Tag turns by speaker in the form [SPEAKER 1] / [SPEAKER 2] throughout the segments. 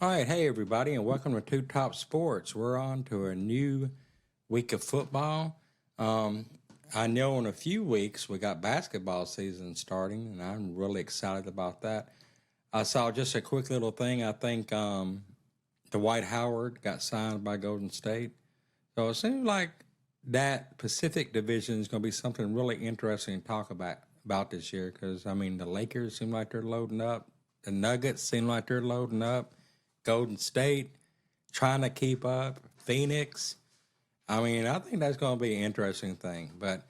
[SPEAKER 1] All right, hey everybody, and welcome to Two Top Sports. We're on to a new week of football. Um, I know in a few weeks we got basketball season starting, and I'm really excited about that. I saw just a quick little thing. I think Dwight Howard got signed by Golden State, so it seems like that Pacific Division is going to be something really interesting to talk about this year. Because I mean, the Lakers seem like they're loading up, the Nuggets seem like they're loading up. Golden State trying to keep up. Phoenix. I mean, I think that's going to be an interesting thing. But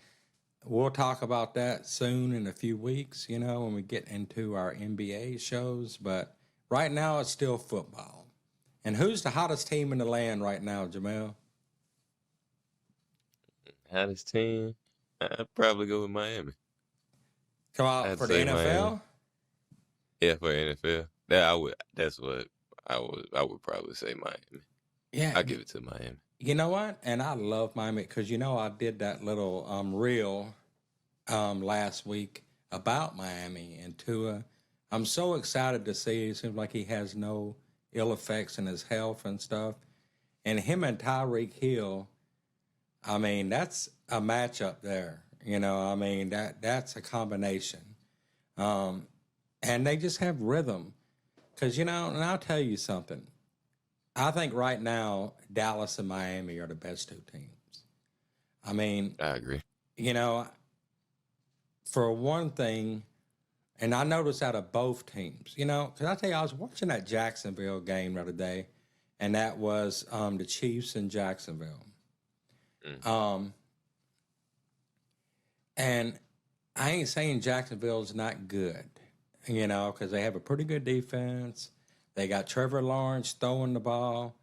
[SPEAKER 1] we'll talk about that soon in a few weeks, when we get into our NBA shows. But right now, it's still football. And who's the hottest team in the land right now, Jamel?
[SPEAKER 2] Hottest team? I'd probably go with Miami.
[SPEAKER 1] Come
[SPEAKER 2] I
[SPEAKER 1] out
[SPEAKER 2] had to
[SPEAKER 1] for the
[SPEAKER 2] say Miami.
[SPEAKER 1] NFL?
[SPEAKER 2] Yeah, for NFL. That I would. That's what I would probably say Miami.
[SPEAKER 1] Yeah.
[SPEAKER 2] I give it to Miami.
[SPEAKER 1] You know what? And I love Miami because, I did that little reel last week about Miami and Tua. I'm so excited to see. It seems like he has no ill effects in his health and stuff. And him and Tyreek Hill, I mean, that's a matchup there. I mean that's a combination. Um, and they just have rhythm. Because and I'll tell you something. I think right now Dallas and Miami are the best two teams. I mean,
[SPEAKER 2] I agree.
[SPEAKER 1] you know, for one thing, and I noticed out of both teams, because I tell you, I was watching that Jacksonville game the other day, and that was the Chiefs in Jacksonville.
[SPEAKER 2] Mm.
[SPEAKER 1] Um, and I ain't saying Jacksonville's not good, because they have a pretty good defense. They got Trevor Lawrence throwing the ball.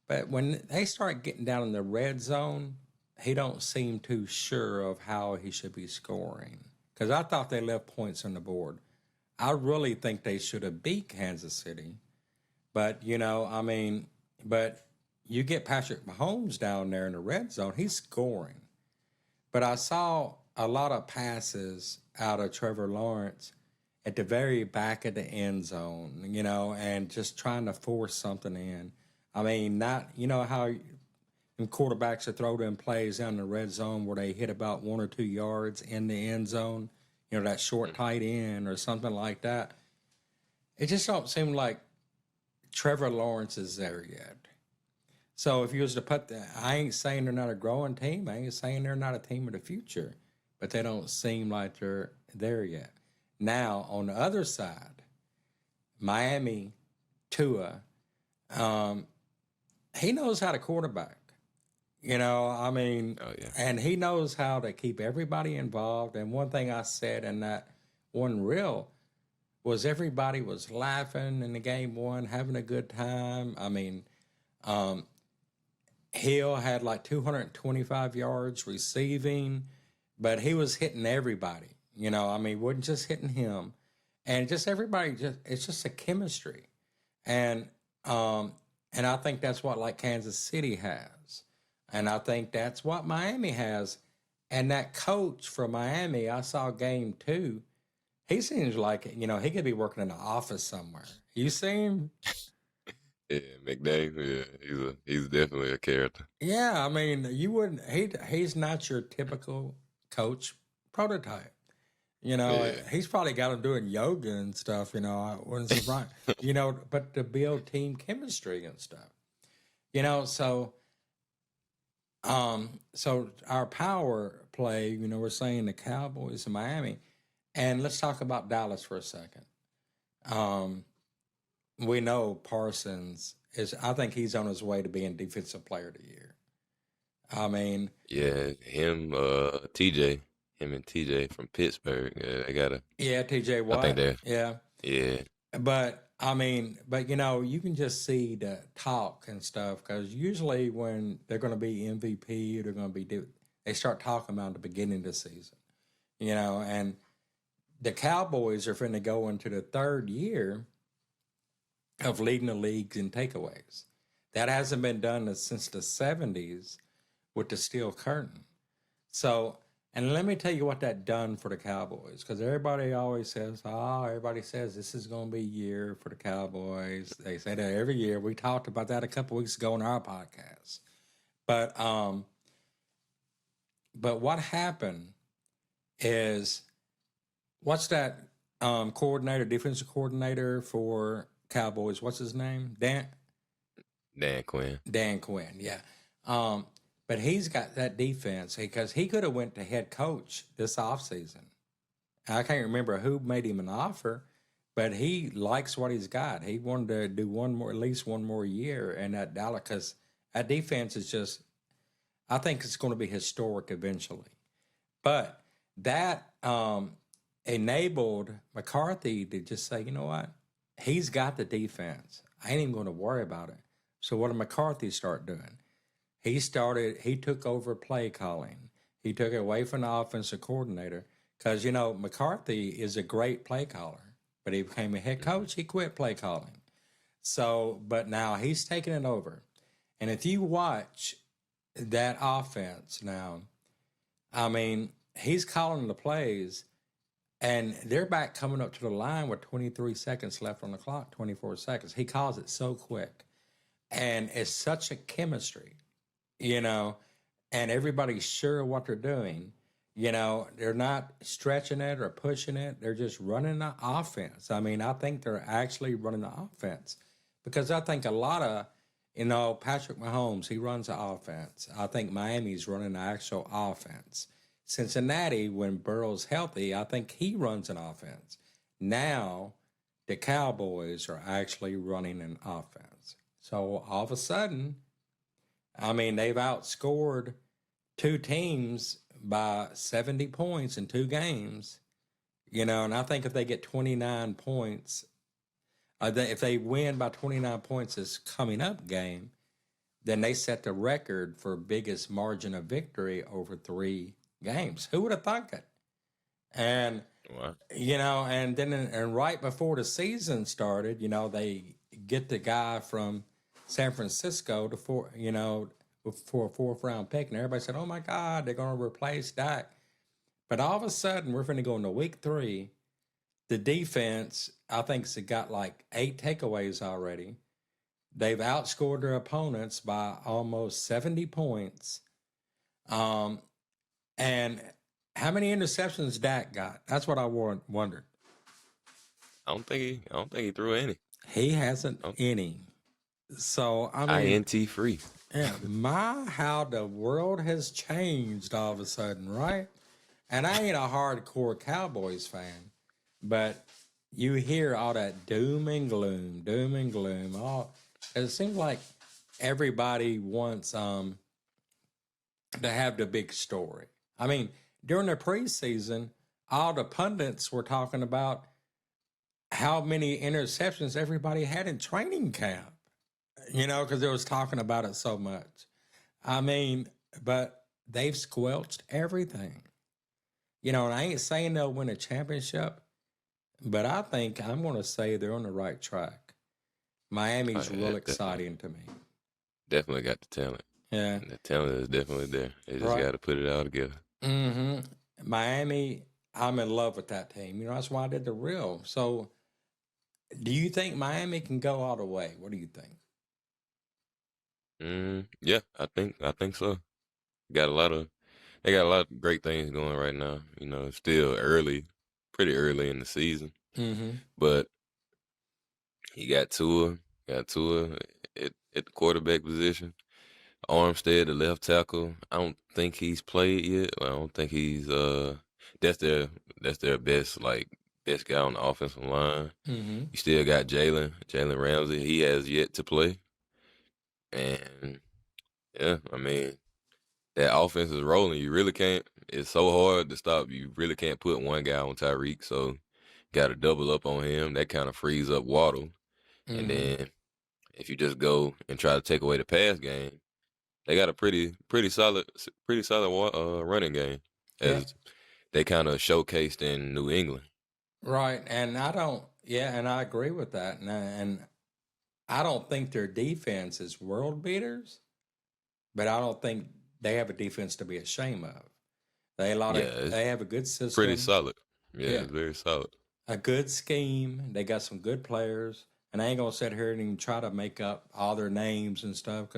[SPEAKER 1] But when they start getting down in the red zone, he don't seem too sure of how he should be scoring. Because I thought they left points on the board. I really think they should have beat Kansas City. But, but you get Patrick Mahomes down there in the red zone, he's scoring. But I saw a lot of passes out of Trevor Lawrence at the very back of the end zone, and just trying to force something in. I mean, not, how quarterbacks that throw them plays down the red zone where they hit about 1 or 2 yards in the end zone, that short
[SPEAKER 2] Mm.
[SPEAKER 1] tight end or something like that. It just don't seem like Trevor Lawrence is there yet. So if you was to put that, I ain't saying they're not a growing team. I ain't saying they're not a team of the future, but they don't seem like they're there yet. Now on the other side, Miami, Tua, um, he knows how to quarterback. I mean,
[SPEAKER 2] Oh yeah.
[SPEAKER 1] and he knows how to keep everybody involved. And one thing I said in that one reel was everybody was laughing in the game one, having a good time. I mean, um, Hill had like 225 yards receiving, but he was hitting everybody. I mean, wasn't just hitting him, and just everybody. Just it's just a chemistry, and um, and I think that's what like Kansas City has, and I think that's what Miami has, and that coach from Miami, I saw game two. He seems like he could be working in an office somewhere. You see him?
[SPEAKER 2] Yeah, McDaniel. Yeah, he's definitely a character.
[SPEAKER 1] Yeah, I mean, you wouldn't. He's not your typical coach prototype.
[SPEAKER 2] Yeah.
[SPEAKER 1] He's probably got him doing yoga and stuff. I wouldn't surprise. But to build team chemistry and stuff. So so our power play. We're saying the Cowboys and Miami, and let's talk about Dallas for a second. Um, we know Parsons is. I think he's on his way to being Defensive Player of the Year. I mean,
[SPEAKER 2] Yeah, TJ, him and TJ from Pittsburgh. Yeah, they got a.
[SPEAKER 1] yeah, T.J.
[SPEAKER 2] I think
[SPEAKER 1] Watt.
[SPEAKER 2] they're.
[SPEAKER 1] Yeah,
[SPEAKER 2] Yeah.
[SPEAKER 1] but I mean, but you can just see the talk and stuff because usually when they're going to be MVP, they're going to be they start talking about the beginning of the season, and the Cowboys are finna go into the third year of leading the leagues in takeaways. That hasn't been done since the '70s with the steel curtain. So And let me tell you what that done for the Cowboys, because everybody always says, everybody says this is going to be a year for the Cowboys. They say that every year. We talked about that a couple weeks ago in our podcast. But what happened is, what's that defensive coordinator for Cowboys? What's his name?
[SPEAKER 2] Dan Quinn.
[SPEAKER 1] Dan Quinn, yeah. But he's got that defense because he could have went to head coach this offseason. I can't remember who made him an offer, but he likes what he's got. He wanted to do at least one more year in that Dallas, because that defense is just, I think it's going to be historic eventually. But that enabled McCarthy to just say, you know what? He's got the defense. I ain't even going to worry about it. So what did McCarthy start doing? He took over play calling. He took it away from the offensive coordinator because, McCarthy is a great play caller, but he became a head coach. He quit play calling. So, but now he's taking it over. And if you watch that offense now, I mean, he's calling the plays, and they're back coming up to the line with 23 seconds left on the clock, 24 seconds. He calls it so quick. And it's such a chemistry, and everybody's sure of what they're doing. They're not stretching it or pushing it. They're just running the offense. I mean, I think they're actually running the offense because I think a lot of, Patrick Mahomes, he runs the offense. I think Miami's running the actual offense. Cincinnati, when Burrow's healthy, I think he runs an offense. Now, the Cowboys are actually running an offense. So all of a sudden, I mean, they've outscored two teams by 70 points in two games, and I think if they get 29 points, if they win by 29 points this coming up game, then they set the record for biggest margin of victory over 3 games. Who would have thunk it? And,
[SPEAKER 2] Wow.
[SPEAKER 1] And then right before the season started, they get the guy from San Francisco for a 4th round pick, and everybody said, "Oh my God, they're going to replace Dak." But all of a sudden, we're going to go into week 3. The defense, I think, has got like 8 takeaways already. They've outscored their opponents by almost 70 points. And how many interceptions Dak got? That's what I wondered.
[SPEAKER 2] I don't think he threw any.
[SPEAKER 1] He hasn't any. So I mean,
[SPEAKER 2] INT free.
[SPEAKER 1] Yeah, how the world has changed all of a sudden, right? And I ain't a hardcore Cowboys fan, but you hear all that doom and gloom. It seems like everybody wants to have the big story. I mean, during the preseason, all the pundits were talking about how many interceptions everybody had in training camp. Because they was talking about it so much. I mean, but they've squelched everything. And I ain't saying they'll win a championship, but I think I'm going to say they're on the right track. Miami's real exciting to me.
[SPEAKER 2] Definitely got the talent.
[SPEAKER 1] Yeah.
[SPEAKER 2] And the talent is definitely there. They just got to put it all together.
[SPEAKER 1] Mm-hmm. Miami, I'm in love with that team. That's why I did the reel. So, do you think Miami can go all the way? What do you think?
[SPEAKER 2] Yeah, I think so. They got a lot of great things going right now. It's still pretty early in the season.
[SPEAKER 1] Mm-hmm.
[SPEAKER 2] But he got Tua at the quarterback position. Armstead, the left tackle. I don't think he's played yet. I don't think he's that's their best guy on the offensive line.
[SPEAKER 1] Mm-hmm.
[SPEAKER 2] You still got Jalen Ramsey. He has yet to play. And yeah, I mean, that offense is rolling. You really can't. It's so hard to stop. You really can't put one guy on Tyreek. So, got to double up on him. That kind of frees up Waddle.
[SPEAKER 1] Mm-hmm.
[SPEAKER 2] And then if you just go and try to take away the pass game, they got a pretty solid running game, as they kind of showcased in New England.
[SPEAKER 1] Right, and I agree with that, and I don't think their defense is world beaters, but I don't think they have a defense to be ashamed of.
[SPEAKER 2] Yeah, it's
[SPEAKER 1] They have a good
[SPEAKER 2] pretty
[SPEAKER 1] system.
[SPEAKER 2] solid. Yeah,
[SPEAKER 1] Yeah,
[SPEAKER 2] it's very solid.
[SPEAKER 1] a good scheme. They got some good players, and I ain't gonna sit here and even try to make up all their names and stuff.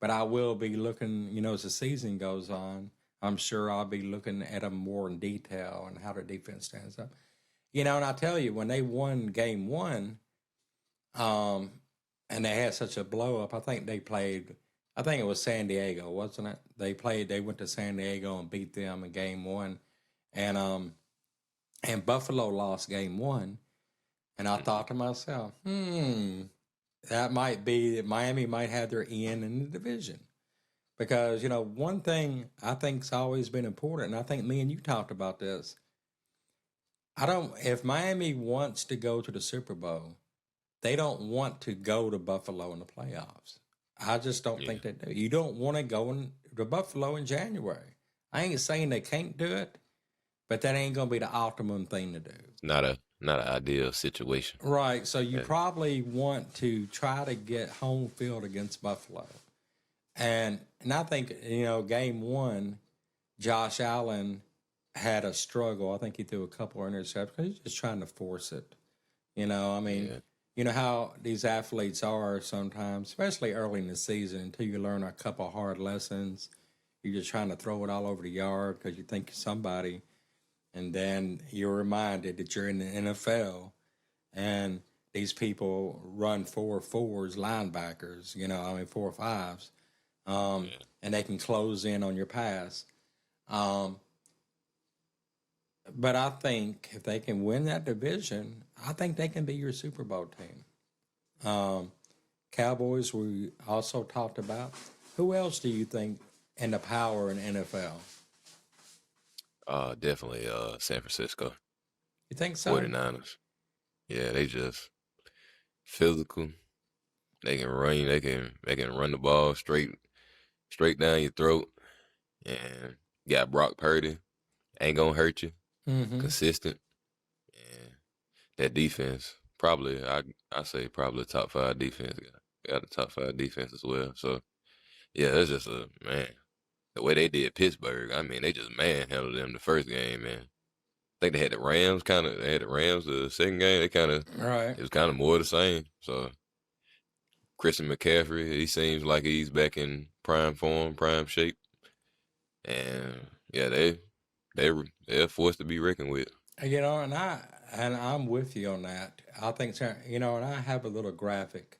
[SPEAKER 1] But I will be looking. As the season goes on, I'm sure I'll be looking at them more in detail and how their defense stands up. And I tell you, when they won Game One, um, and they had such a blow up, I think they played. I think it was San Diego, wasn't it? They played. They went to San Diego and beat them in Game One, and Buffalo lost Game One. And I
[SPEAKER 2] Mhm.
[SPEAKER 1] thought to myself, that might be that Miami might have their in the division. Because, one thing I think's always been important, and I think me and you talked about this. If Miami wants to go to the Super Bowl, they don't want to go to Buffalo in the playoffs. I just don't
[SPEAKER 2] Yeah,
[SPEAKER 1] think they do. You don't want to go to Buffalo in January. I ain't saying they can't do it, but that ain't going to be the optimum thing to do.
[SPEAKER 2] it's not an ideal situation.
[SPEAKER 1] Right. So you
[SPEAKER 2] Yeah,
[SPEAKER 1] probably want to try to get home field against Buffalo. And I think, game one, Josh Allen had a struggle. I think he threw a couple of interceptions because he's just trying to force it. I mean,
[SPEAKER 2] yeah,
[SPEAKER 1] you know how these athletes are sometimes, especially early in the season, until you learn a couple of hard lessons. You're just trying to throw it all over the yard because you think you're somebody. And then you're reminded that you're in the NFL and these people run 4-4s, linebackers, 4-5s,
[SPEAKER 2] yeah.
[SPEAKER 1] and they can close in on your pass. Um, but I think if they can win that division, I think they can be your Super Bowl team. Cowboys, we also talked about. Who else do you think in the power in NFL?
[SPEAKER 2] Definitely San Francisco
[SPEAKER 1] You think so?
[SPEAKER 2] 49ers. Yeah, they just physical. They can run you. They can run the ball straight down your throat. And got Brock Purdy. Ain't gonna hurt you.
[SPEAKER 1] Mm-hmm.
[SPEAKER 2] Consistent. And that defense, probably I say probably top five defense. Got a top five defense as well. So yeah, that's just a man. The way they did Pittsburgh, I mean, they just manhandled them the first game, man. I think they had the Rams they had the Rams the second game.
[SPEAKER 1] Right.
[SPEAKER 2] It was kind of more of the same. So Christian McCaffrey, he seems like he's back in prime form, prime shape. And yeah, they're a force to be reckoned with.
[SPEAKER 1] And I'm with you on that. I think and I have a little graphic,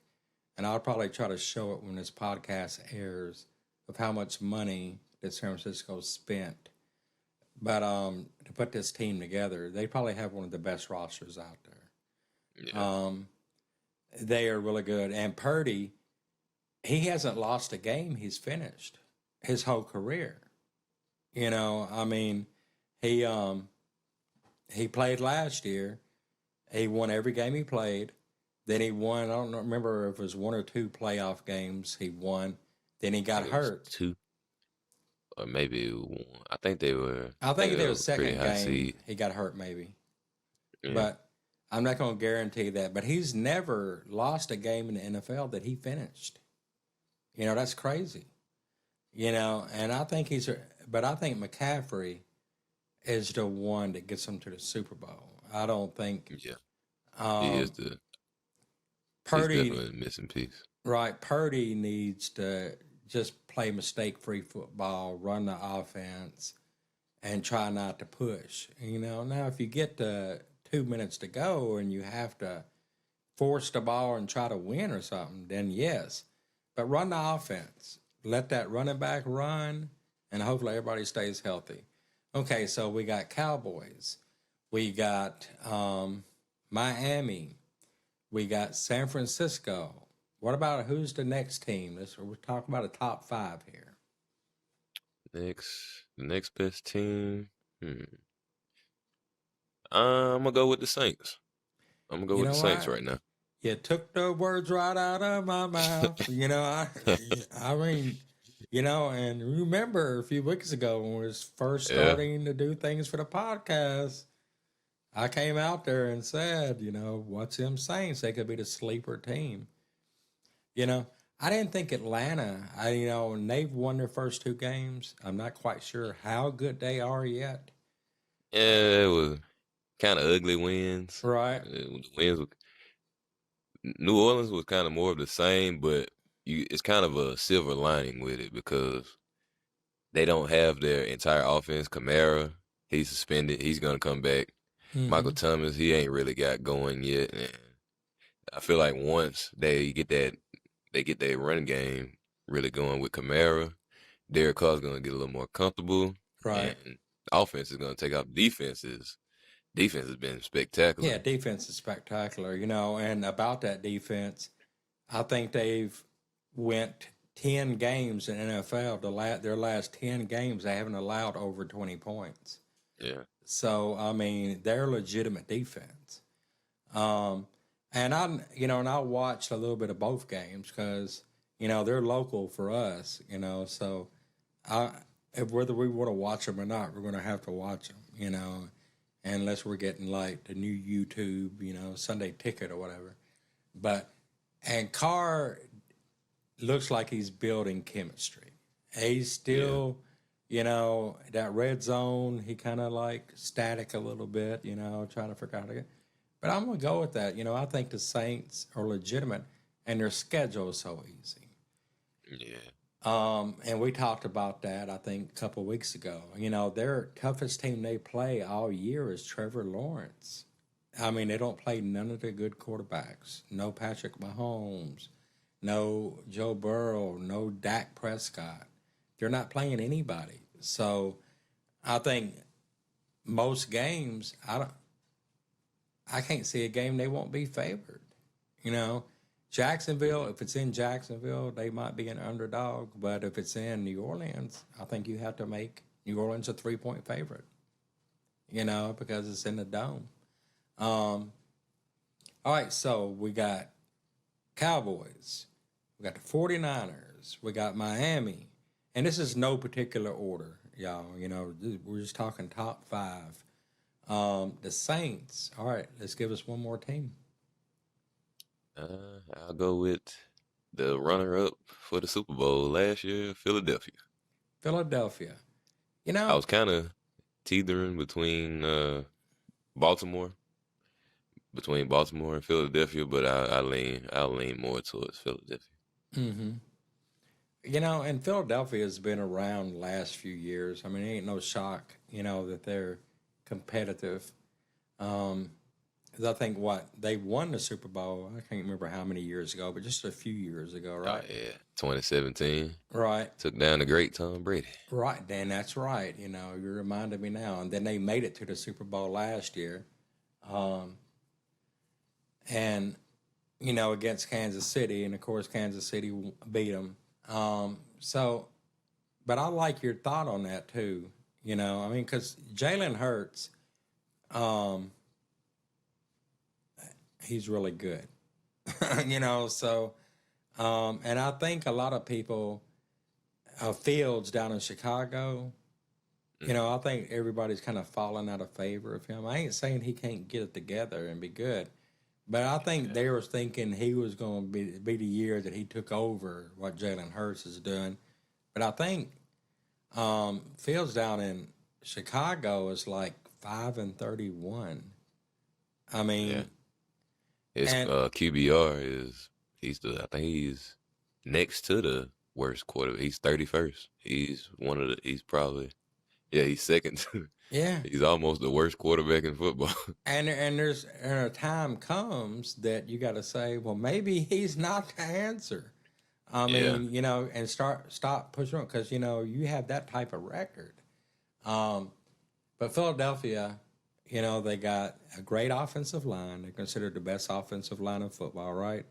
[SPEAKER 1] and I'll probably try to show it when this podcast airs of how much money that San Francisco spent. But to put this team together, they probably have one of the best rosters out there.
[SPEAKER 2] Yeah,
[SPEAKER 1] They are really good, and Purdy, he hasn't lost a game he's finished his whole career. I mean, he he played last year. He won every game he played. Then he won. I don't remember if it was one or two playoff games he won. Then he
[SPEAKER 2] I
[SPEAKER 1] got
[SPEAKER 2] think it was
[SPEAKER 1] hurt.
[SPEAKER 2] two or maybe one. I think they were.
[SPEAKER 1] I
[SPEAKER 2] I think
[SPEAKER 1] think
[SPEAKER 2] they
[SPEAKER 1] it
[SPEAKER 2] were
[SPEAKER 1] was
[SPEAKER 2] a pretty
[SPEAKER 1] second
[SPEAKER 2] high
[SPEAKER 1] game
[SPEAKER 2] seed.
[SPEAKER 1] he got hurt maybe,
[SPEAKER 2] Yeah,
[SPEAKER 1] but I'm not going to guarantee that. But he's never lost a game in the NFL that he finished. That's crazy. And I think but I think McCaffrey is the one that gets him to the Super Bowl. I don't think
[SPEAKER 2] yeah. He is
[SPEAKER 1] um,
[SPEAKER 2] the. He's
[SPEAKER 1] Purdy.
[SPEAKER 2] definitely a missing piece.
[SPEAKER 1] Right, Purdy needs to just play mistake-free football, run the offense, and try not to push. Now if you get to 2 minutes to go and you have to force the ball and try to win or something, then yes. But run the offense. Let that running back run, and hopefully everybody stays healthy. Okay, so we got Cowboys. We got Miami. We got San Francisco. What about who's the next team? We're talking about a top five here.
[SPEAKER 2] The next best team. Hmm. I'm gonna go with the Saints. I'm gonna go
[SPEAKER 1] You
[SPEAKER 2] with the
[SPEAKER 1] know
[SPEAKER 2] Saints
[SPEAKER 1] what?
[SPEAKER 2] right now.
[SPEAKER 1] You took the words right out of my mouth. I mean, and remember a few weeks ago when we was first
[SPEAKER 2] Yeah,
[SPEAKER 1] starting to do things for the podcast, I came out there and said, what's them Saints? They could be the sleeper team. You know, I didn't think Atlanta. And they've won their first two games. I'm not quite sure how good they are yet.
[SPEAKER 2] Yeah, it was kind of ugly wins.
[SPEAKER 1] Right.
[SPEAKER 2] The wins were, New Orleans was kind of more of the same, but it's kind of a silver lining with it because they don't have their entire offense. Kamara, he's suspended. He's gonna come back. Michael
[SPEAKER 1] Mm-hmm.
[SPEAKER 2] Thomas, he ain't really got going yet. And I feel like once they get their run game really going with Kamara, Derek Carr's gonna get a little more comfortable,
[SPEAKER 1] Right.
[SPEAKER 2] and offense is gonna take off defenses. Defense has been spectacular.
[SPEAKER 1] Yeah, defense is spectacular. And about that defense, I think they've went 10 games in NFL. Their last 10 games, they haven't allowed over 20 points.
[SPEAKER 2] Yeah,
[SPEAKER 1] So I mean, they're legitimate defense. Um, and I watched a little bit of both games because they're local for us. So I, whether we want to watch them or not, we're going to have to watch them. Unless we're getting like the new YouTube, Sunday Ticket or whatever. But and Carr looks like he's building chemistry. He's
[SPEAKER 2] yeah.
[SPEAKER 1] still, that red zone. He kind of like static a little bit, trying to figure out how to get. But I'm gonna go with that. I think the Saints are legitimate, and their schedule is so easy.
[SPEAKER 2] Yeah,
[SPEAKER 1] And we talked about that, I think, a couple of weeks ago. Their toughest team they play all year is Trevor Lawrence. I mean, they don't play none of the good quarterbacks. No Patrick Mahomes, no Joe Burrow, no Dak Prescott. They're not playing anybody. So I think most games, I can't see a game they won't be favored. You know, Jacksonville, if it's in Jacksonville, they might be an underdog. But if it's in New Orleans, I think you have to make New Orleans a 3-point favorite, because it's in the dome. Um, all right, so we got Cowboys, we got the 49ers, we got Miami. And this is no particular order, y'all. We're just talking top five. The Saints. All right, let's give us one more team.
[SPEAKER 2] I'll go with the runner-up for the Super Bowl last year, Philadelphia.
[SPEAKER 1] Philadelphia. You
[SPEAKER 2] I
[SPEAKER 1] know,
[SPEAKER 2] was kind of teetering Baltimore, between Baltimore and Philadelphia, but I'll lean more towards Philadelphia.
[SPEAKER 1] hmm and Philadelphia has been around the last few years. I mean, it ain't no shock, that they're competitive. Um, 'Cause I think they won the Super Bowl. I can't remember how many years ago, but just a few years ago,
[SPEAKER 2] Oh
[SPEAKER 1] right?
[SPEAKER 2] yeah, 2017
[SPEAKER 1] Right.
[SPEAKER 2] took down the great Tom Brady.
[SPEAKER 1] Right, Dan, that's right. You reminded me now. And then they made it to the Super Bowl last year. Um, and, against Kansas City. And, of course, Kansas City beat them. So, but I like your thought on that, too. I mean, because Jalen Hurts, um, he's really good. So, and I think a lot of people, Fields down in Chicago, I think everybody's kind of falling out of favor of him. I ain't saying he can't get it together and be good, but I think
[SPEAKER 2] Yeah,
[SPEAKER 1] they were thinking he was going to be the year that he took over what Jalen Hurts is doing. But I think Fields down in Chicago is like 5-31. I
[SPEAKER 2] yeah.
[SPEAKER 1] mean,
[SPEAKER 2] His
[SPEAKER 1] and
[SPEAKER 2] QBR I think he's next to the worst quarterback. He's 31st. He's probably he's second to
[SPEAKER 1] yeah,
[SPEAKER 2] he's almost the worst quarterback in football.
[SPEAKER 1] and a time comes that you got to say, well, maybe he's not the answer. I
[SPEAKER 2] Yeah,
[SPEAKER 1] mean, and stop pushing on because you have that type of record. Um, but Philadelphia, they got a great offensive line. They're considered the best offensive line in football, right?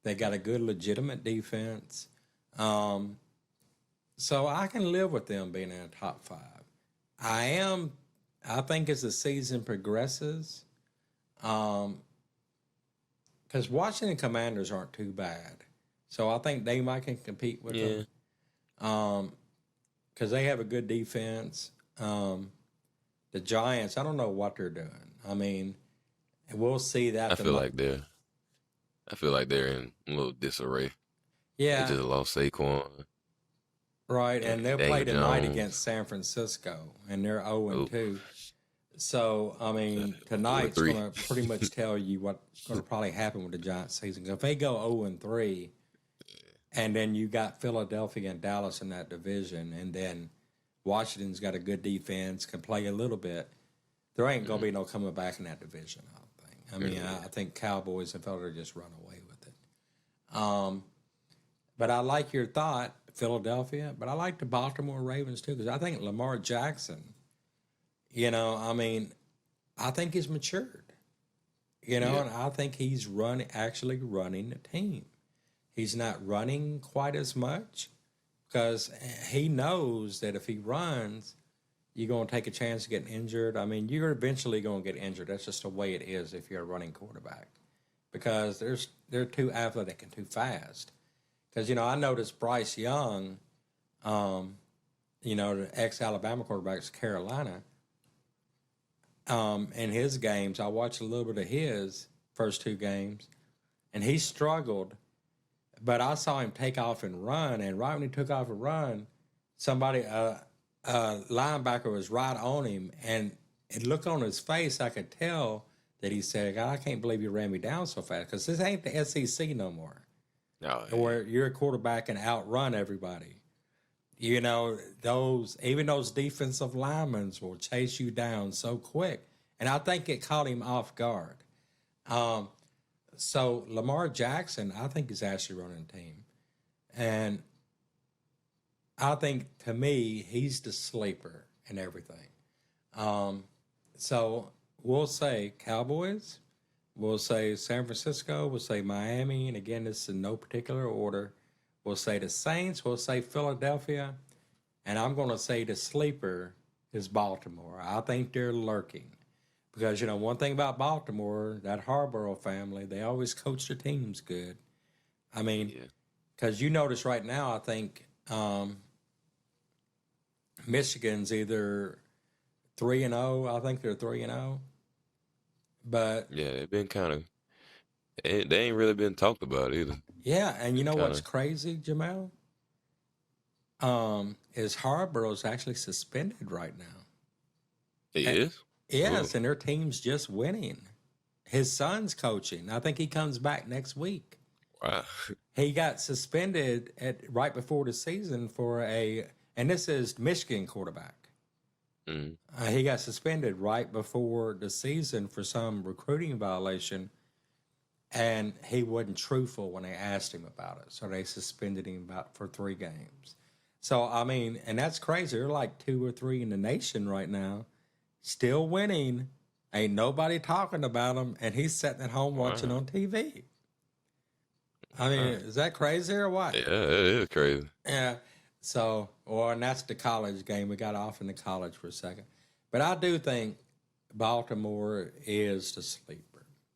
[SPEAKER 1] They got a good, legitimate defense. Um, so I can live with them being in the top five. I am. I think as the season progresses, because Washington Commanders aren't too bad, so I think they might can compete with
[SPEAKER 2] yeah.
[SPEAKER 1] them. Because they have a good defense. The Giants, I don't know what they're doing. I mean, we'll see
[SPEAKER 2] I
[SPEAKER 1] that.
[SPEAKER 2] feel like they're I feel like they're in a little disarray. They
[SPEAKER 1] Yeah,
[SPEAKER 2] just lost Saquon
[SPEAKER 1] right.
[SPEAKER 2] and
[SPEAKER 1] And they'll play
[SPEAKER 2] Daniel
[SPEAKER 1] tonight
[SPEAKER 2] Jones.
[SPEAKER 1] against San Francisco, and they're 0 and
[SPEAKER 2] Oh,
[SPEAKER 1] 2. So, I mean,
[SPEAKER 2] 0
[SPEAKER 1] tonight's
[SPEAKER 2] three.
[SPEAKER 1] going to pretty much tell you what's going to probably happen with the Giants season. If they go 0 and 3, and then you got Philadelphia and Dallas in that division, and then Washington's got a good defense, can play a little bit, there ain't going to be no coming back in that division, I don't think. I mean, I think Cowboys and Philadelphia just run away with it. But I like your thought, Philadelphia, but I like the Baltimore Ravens too, because I think Lamar Jackson, I mean, I think he's matured,
[SPEAKER 2] Yeah,
[SPEAKER 1] and I think he's actually running the team. He's not running quite as much because he knows that if he runs, you're going to take a chance of getting injured. I mean, you're eventually going to get injured. That's just the way it is if you're a running quarterback because they're too athletic and too fast. Because, I noticed Bryce Young, the ex-Alabama quarterback's Carolina, in his games, I watched a little bit of his first two games, and he struggled. But I saw him take off and run, and right when he took off and run, somebody, linebacker was right on him, and it looked on his face. I could tell that he said, "God, I can't believe you ran me down so fast." Because this ain't the SEC no more,
[SPEAKER 2] no,
[SPEAKER 1] where you're a quarterback and outrun everybody. Even those defensive linemen will chase you down so quick, and I think it caught him off guard. So Lamar Jackson, I think, is actually running the team, and I think to me he's the sleeper and everything. So we'll say Cowboys, we'll say San Francisco, we'll say Miami, and again, this is in no particular order. We'll say the Saints, we'll say Philadelphia, and I'm going to say the sleeper is Baltimore. I think they're lurking. Because, one thing about Baltimore, that Harbaugh family, they always coach their teams good. I mean,
[SPEAKER 2] yeah,
[SPEAKER 1] because you notice right now, I think Michigan's either 3-0. I think they're 3-0. But
[SPEAKER 2] yeah. They've been kind of. They ain't really been talked about either.
[SPEAKER 1] yeah, and you
[SPEAKER 2] Been
[SPEAKER 1] know
[SPEAKER 2] kind
[SPEAKER 1] what's
[SPEAKER 2] of.
[SPEAKER 1] crazy, Jamel? Is Harbaugh's actually suspended right now.
[SPEAKER 2] He
[SPEAKER 1] Eh,
[SPEAKER 2] is. Oh,
[SPEAKER 1] Yes, and their team's just winning. His son's coaching. I think he comes back next week.
[SPEAKER 2] wow.
[SPEAKER 1] He got suspended right before the season and this is Michigan quarterback.
[SPEAKER 2] Mm,
[SPEAKER 1] He got suspended right before the season for some recruiting violation, and he wasn't truthful when they asked him about it. So they suspended him for 3 games. So I mean, and that's crazy. They're like 2 or 3 in the nation right now, still winning. Ain't nobody talking about him, and he's sitting at home watching
[SPEAKER 2] wow.
[SPEAKER 1] on TV. I mean,
[SPEAKER 2] Wow.
[SPEAKER 1] is that crazy or what?
[SPEAKER 2] Yeah, it is crazy.
[SPEAKER 1] Yeah. So, and that's the college game. We got off in the college for a second. But I do think Baltimore is the sleeper.